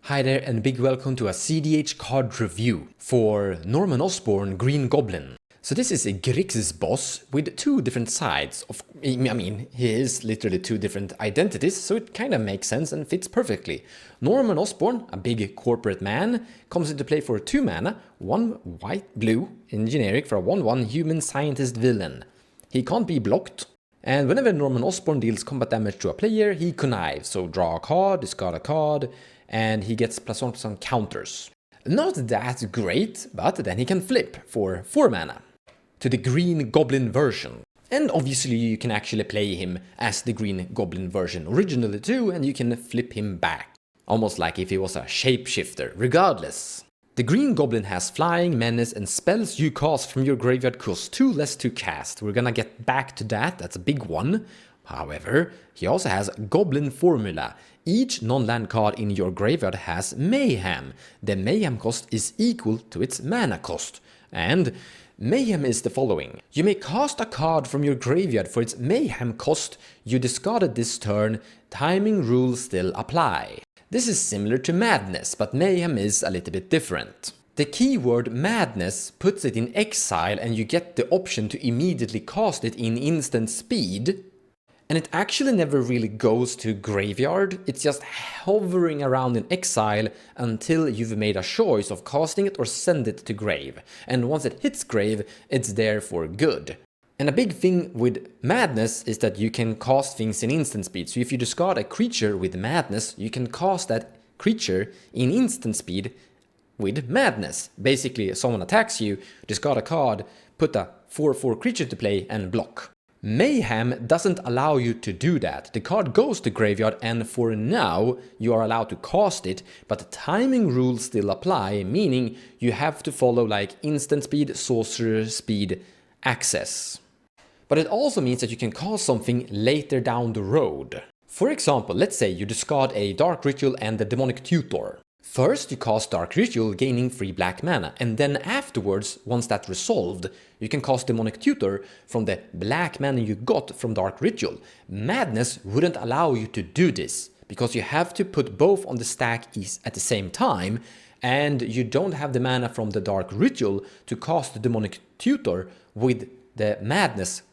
Hi there and big welcome to a cEDH card review for Norman Osborn Green Goblin. So this is a grix's boss with two different sides. He is literally two different identities, so it kind of makes sense and fits perfectly. Norman Osborn, a big corporate man, comes into play for 2 mana, 1 white-blue in generic for a 1/1 human scientist villain. He can't be blocked. And whenever Norman Osborn deals combat damage to a player, he connives, so draw a card, discard a card, and he gets +1/+1 counters. Not that great, but then he can flip for 4 mana to the Green Goblin version. And obviously you can actually play him as the Green Goblin version originally too, and you can flip him back. Almost like if he was a shapeshifter, regardless. The Green Goblin has Flying, Menace, and spells you cast from your graveyard cost 2 less to cast. We're gonna get back to that, that's a big one. However, he also has Goblin Formula. Each non-land card in your graveyard has Mayhem. The Mayhem cost is equal to its mana cost. And Mayhem is the following. You may cast a card from your graveyard for its Mayhem cost you discarded this turn. Timing rules still apply. This is similar to Madness, but Mayhem is a little bit different. The keyword Madness puts it in exile and you get the option to immediately cast it in instant speed. And it actually never really goes to graveyard, it's just hovering around in exile until you've made a choice of casting it or send it to grave. And once it hits grave, it's there for good. And a big thing with Madness is that you can cast things in instant speed. So if you discard a creature with Madness, you can cast that creature in instant speed with Madness. Basically, someone attacks you, discard a card, put a 4/4 creature to play and block. Mayhem doesn't allow you to do that. The card goes to graveyard and for now you are allowed to cast it, but the timing rules still apply, meaning you have to follow like instant speed, sorcerer speed, access. But it also means that you can cast something later down the road. For example, let's say you discard a Dark Ritual and the Demonic Tutor. First you cast Dark Ritual gaining 3 black mana, and then afterwards, once that's resolved, you can cast Demonic Tutor from the black mana you got from Dark Ritual. Madness wouldn't allow you to do this, because you have to put both on the stack at the same time, and you don't have the mana from the Dark Ritual to cast the Demonic Tutor with the Madness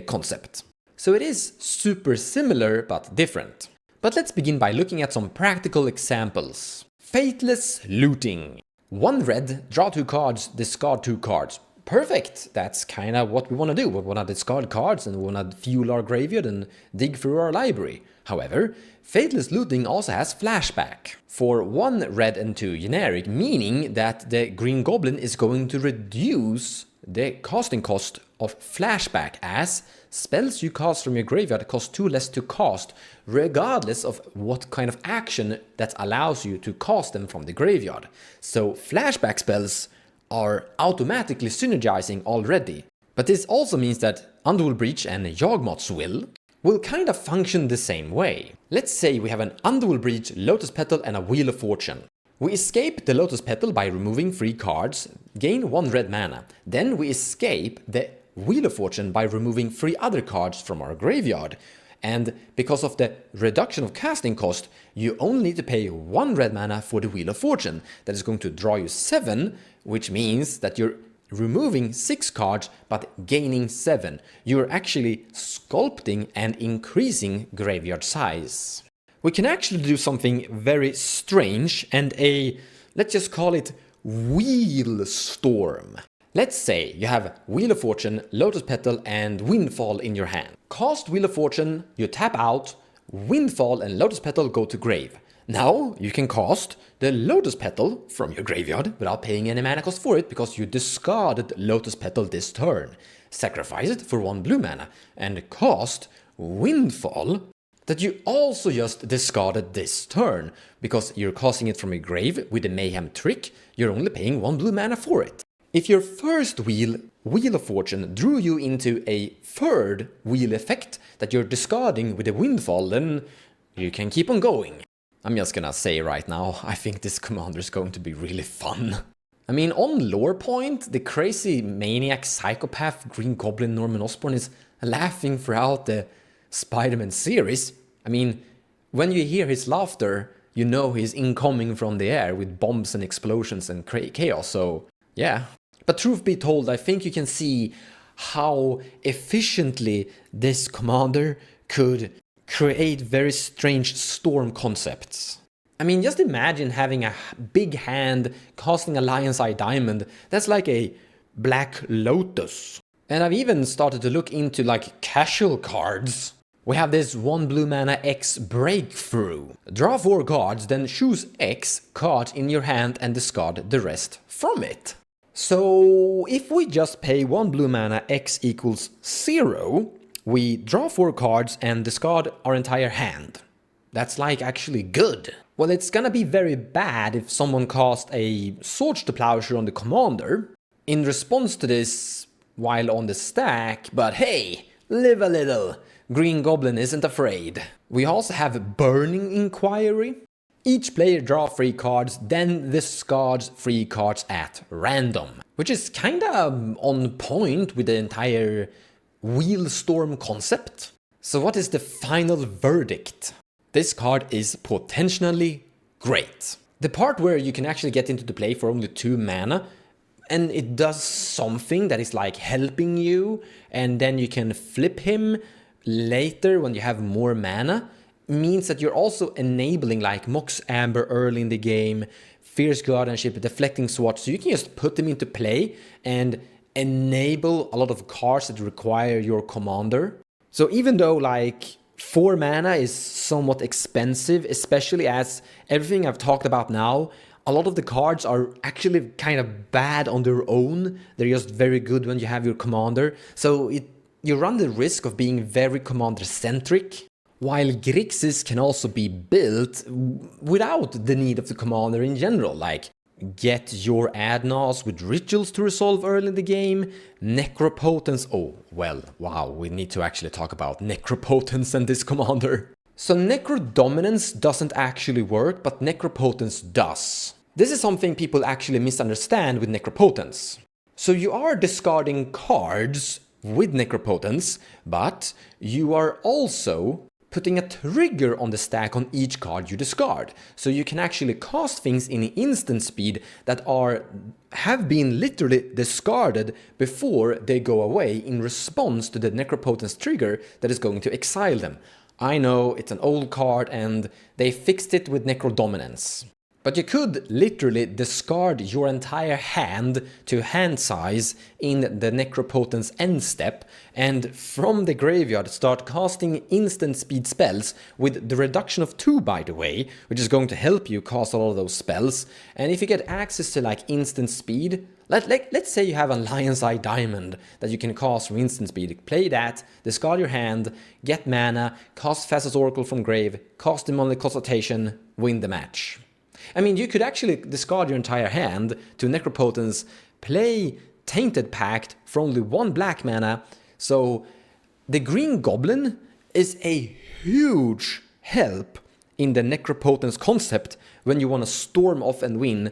concept. So it is super similar but different. But let's begin by looking at some practical examples. Faithless Looting. 1 red, draw 2 cards, discard 2 cards. Perfect! That's kinda what we wanna do. We wanna discard cards and we wanna fuel our graveyard and dig through our library. However, Faithless Looting also has Flashback. For 1 red and 2 generic, meaning that the Green Goblin is going to reduce the casting cost of Flashback, as spells you cast from your graveyard cost 2 less to cast, regardless of what kind of action that allows you to cast them from the graveyard. So Flashback spells are automatically synergizing already. But this also means that Underworld Breach and Yawgmoth's will kind of function the same way. Let's say we have an Underworld Breach, Lotus Petal and a Wheel of Fortune. We escape the Lotus Petal by removing 3 cards, gain 1 red mana. Then we escape the Wheel of Fortune by removing 3 other cards from our graveyard. And because of the reduction of casting cost, you only need to pay 1 red mana for the Wheel of Fortune. That is going to draw you 7, which means that you're removing 6 cards but gaining 7. You're actually sculpting and increasing graveyard size. We can actually do something very strange and let's just call it Wheel Storm. Let's say you have Wheel of Fortune, Lotus Petal and Windfall in your hand. Cast Wheel of Fortune, you tap out, Windfall and Lotus Petal go to grave. Now you can cast the Lotus Petal from your graveyard without paying any mana cost for it because you discarded Lotus Petal this turn. Sacrifice it for 1 blue mana and cast Windfall that you also just discarded this turn. Because you're casting it from a grave with the Mayhem trick, you're only paying 1 blue mana for it. If your first Wheel of Fortune, drew you into a 3rd wheel effect that you're discarding with a Windfall, then you can keep on going. I'm just gonna say right now, I think this commander is going to be really fun. I mean, on lore point, the crazy maniac psychopath Green Goblin Norman Osborn is laughing throughout the Spider-Man series. I mean, when you hear his laughter, you know he's incoming from the air with bombs and explosions and chaos, so yeah. But truth be told, I think you can see how efficiently this commander could create very strange storm concepts. I mean, just imagine having a big hand casting a Lion's Eye Diamond. That's like a Black Lotus. And I've even started to look into like casual cards. We have this 1 blue mana X Breakthrough. Draw 4 cards, then choose X card in your hand and discard the rest from it. So if we just pay 1 blue mana X equals 0, we draw 4 cards and discard our entire hand. That's like actually good. Well, it's gonna be very bad if someone casts a Swords to Plowshare on the commander in response to this while on the stack, but hey, live a little. Green Goblin isn't afraid. We also have Burning Inquiry. Each player draw 3 cards, then discards 3 cards at random, which is kinda on point with the entire Wheelstorm concept. So what is the final verdict? This card is potentially great. The part where you can actually get into the play for only 2 mana, and it does something that is like helping you, and then you can flip him later when you have more mana, means that you're also enabling like Mox Amber early in the game, Fierce Guardianship, Deflecting Sword, so you can just put them into play and enable a lot of cards that require your commander. So even though like 4 mana is somewhat expensive, especially as everything I've talked about now, a lot of the cards are actually kind of bad on their own. They're just very good when you have your commander. So you run the risk of being very commander-centric, while grixes can also be built without the need of the commander in general, like get your Adnas with rituals to resolve early in the game, Necropotence. Oh, well, wow, we need to actually talk about Necropotence and this commander. So Necrodominance doesn't actually work, but Necropotence does. This is something people actually misunderstand with Necropotence. So you are discarding cards with Necropotence, but you are also putting a trigger on the stack on each card you discard. So you can actually cast things in instant speed that have been literally discarded before they go away in response to the Necropotence trigger that is going to exile them. I know it's an old card and they fixed it with Necrodominance. But you could literally discard your entire hand to hand size in the Necropotence end step, and from the graveyard start casting instant speed spells with the reduction of 2, by the way, which is going to help you cast a lot of those spells. And if you get access to like instant speed, let's say you have a Lion's Eye Diamond that you can cast for instant speed, play that, discard your hand, get mana, cast Fastest Oracle from grave, cast Demonic Consultation, win the match. I mean, you could actually discard your entire hand to Necropotence, play Tainted Pact for only 1 black mana, so the Green Goblin is a huge help in the Necropotence concept when you want to storm off and win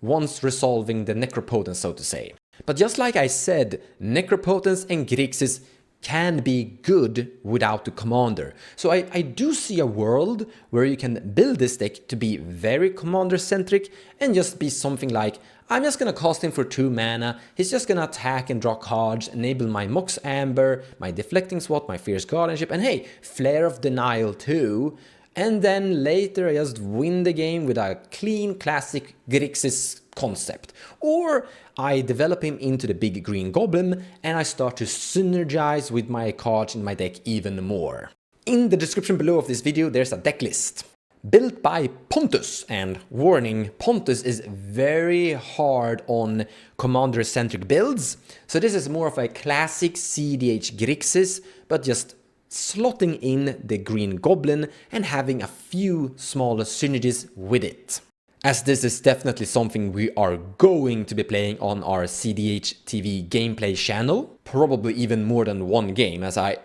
once resolving the Necropotence, so to say. But just like I said, Necropotence and grixes can be good without the commander. So I do see a world where you can build this deck to be very commander-centric and just be something like, I'm just gonna cast him for 2 mana, he's just gonna attack and draw cards, enable my Mox Amber, my Deflecting Swat, my Fierce Guardianship, and hey, Flare of Denial too. And then later I just win the game with a clean, classic grixis concept. Or I develop him into the big green goblin and I start to synergize with my cards in my deck even more. In the description below of this video there's a deck list built by Pontus, and warning, Pontus is very hard on commander-centric builds, so this is more of a classic cEDH grixis, but just slotting in the green goblin and having a few smaller synergies with it. As this is definitely something we are going to be playing on our cEDH TV gameplay channel, probably even more than 1 game, as I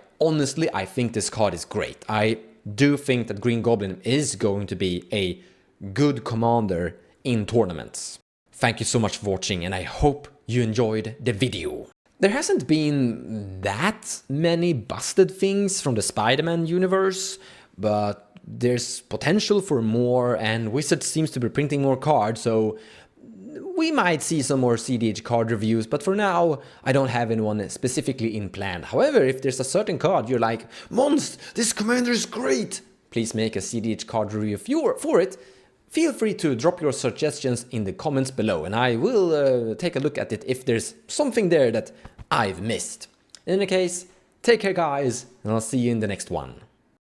think this card is great. I do think that Green Goblin is going to be a good commander in tournaments. Thank you so much for watching and I hope you enjoyed the video. There hasn't been that many busted things from the Spider-Man universe, but there's potential for more, and Wizard seems to be printing more cards, so we might see some more cEDH card reviews, but for now, I don't have anyone specifically in plan. However, if there's a certain card you're like, Monst, this commander is great, please make a cEDH card review for it. Feel free to drop your suggestions in the comments below, and I will take a look at it if there's something there that I've missed. In any case, take care guys, and I'll see you in the next one.